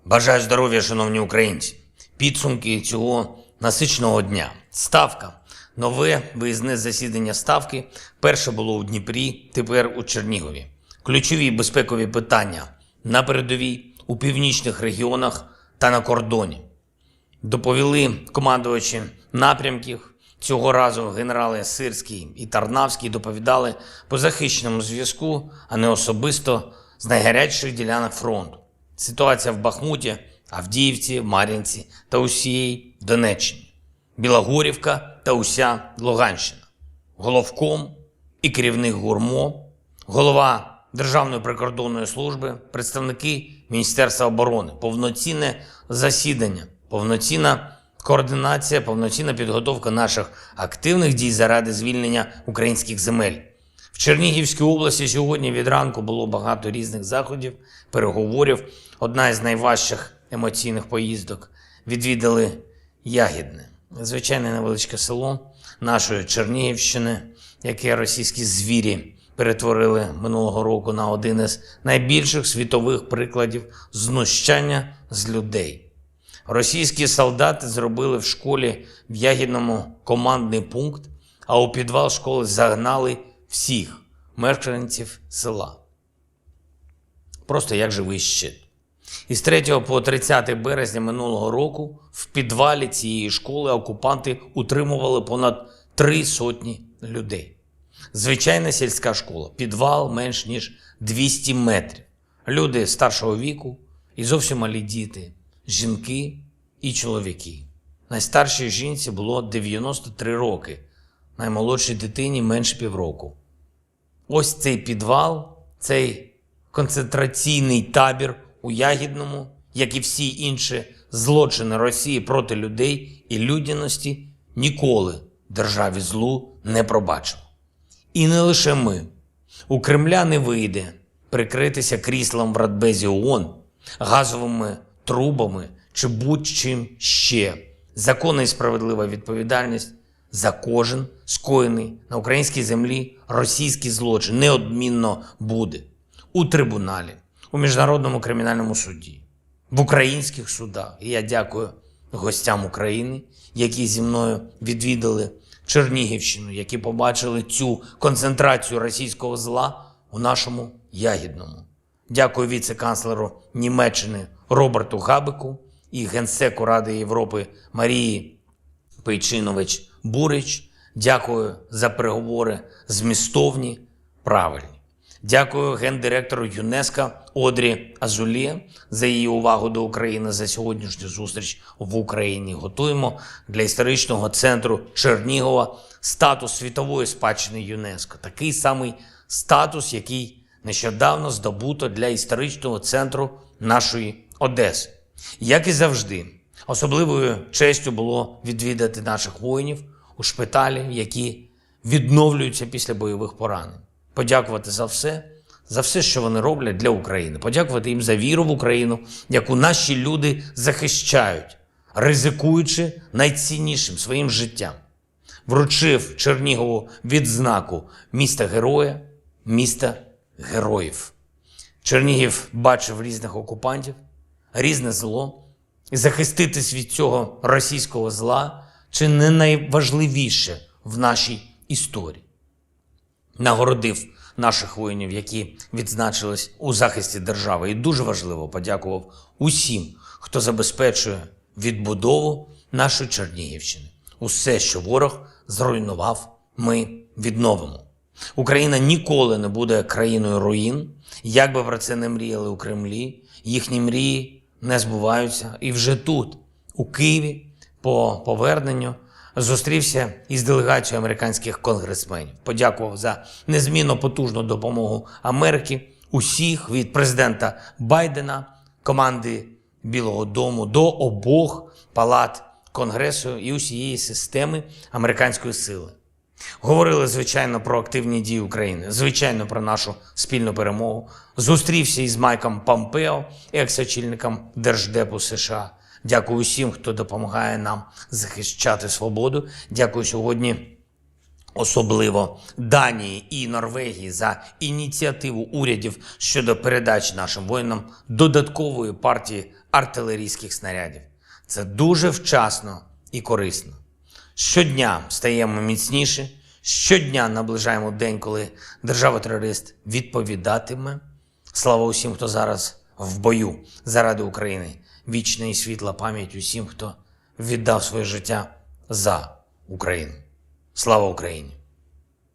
Бажаю здоров'я, шановні українці. Підсумки цього насиченого дня. Ставка. Нове виїзне засідання Ставки. Перше було у Дніпрі, тепер у Чернігові. Ключові безпекові питання на передовій, у північних регіонах та на кордоні. Доповіли командувачі напрямків. Цього разу генерали Сирський і Тарнавський доповідали по захищеному зв'язку, а не особисто з найгарячіших ділянок фронту. Ситуація в Бахмуті, Авдіївці, Мар'їнці та усієї Донеччині. Білогорівка та уся Луганщина. Головком і керівник ГУРМО, голова Державної прикордонної служби, представники Міністерства оборони. Повноцінне засідання, повноцінна координація, повноцінна підготовка наших активних дій заради звільнення українських земель. В Чернігівській області сьогодні від ранку було багато різних заходів, переговорів. Одна із найважчих емоційних поїздок. Відвідали Ягідне. Звичайне невеличке село нашої Чернігівщини, яке російські звірі перетворили минулого року на один із найбільших світових прикладів знущання з людей. Російські солдати зробили в школі в Ягідному командний пункт, а у підвал школи загнали всіх мешканців села. Просто як живий щит. Із 3 по 30 березня минулого року в підвалі цієї школи окупанти утримували понад 300 людей. Звичайна сільська школа, підвал менш ніж 200 метрів. Люди старшого віку і зовсім малі діти, жінки і чоловіки. Найстаршій жінці було 93 роки, наймолодшій дитині менше півроку. Ось цей підвал, цей концентраційний табір у Ягідному, як і всі інші злочини Росії проти людей і людяності, ніколи державі злу не пробачив. І не лише ми. У Кремля не вийде прикритися кріслом в Радбезі ООН, газовими трубами чи будь-чим ще. Законна і справедлива відповідальність за кожен скоєний на українській землі російський злочин неодмінно буде. У трибуналі, у Міжнародному кримінальному суді, в українських судах. І я дякую гостям України, які зі мною відвідали Чернігівщину, які побачили цю концентрацію російського зла у нашому Ягідному. Дякую віце-канцлеру Німеччини Роберту Габеку і генсеку Ради Європи Марії Пейчинович-Бурич. Дякую за переговори змістовні, правильні. Дякую гендиректору ЮНЕСКО Одрі Азулє за її увагу до України, за сьогоднішню зустріч в Україні. Готуємо для історичного центру Чернігова статус світової спадщини ЮНЕСКО. Такий самий статус, який нещодавно здобуто для історичного центру нашої Одеси. Як і завжди, особливою честю було відвідати наших воїнів у шпиталі, які відновлюються після бойових поранень. Подякувати за все, що вони роблять для України. Подякувати їм за віру в Україну, яку наші люди захищають, ризикуючи найціннішим своїм життям. Вручив Чернігову відзнаку міста-героя, міста героїв. Чернігів бачив різних окупантів, різне зло. І захиститись від цього російського зла – чи не найважливіше в нашій історії. Нагородив наших воїнів, які відзначились у захисті держави. І дуже важливо подякував усім, хто забезпечує відбудову нашої Чернігівщини. Усе, що ворог зруйнував, ми відновимо. Україна ніколи не буде країною руїн. Як би про це не мріяли у Кремлі, їхні мрії не збуваються. І вже тут, у Києві, по поверненню, зустрівся із делегацією американських конгресменів. Подякував за незмінно потужну допомогу Америки, усіх від президента Байдена, команди Білого дому до обох палат Конгресу і усієї системи американської сили. Говорили, звичайно, про активні дії України, звичайно, про нашу спільну перемогу. Зустрівся із Майком Помпео, екс-очільником Держдепу США. Дякую всім, хто допомагає нам захищати свободу. Дякую сьогодні особливо Данії і Норвегії, за ініціативу урядів щодо передачі нашим воїнам додаткової партії артилерійських снарядів. Це дуже вчасно і корисно. Щодня стаємо міцніше, щодня наближаємо день, коли держава-терорист відповідатиме. Слава усім, хто зараз в бою заради України. Вічна і світла пам'ять усім, хто віддав своє життя за Україну. Слава Україні!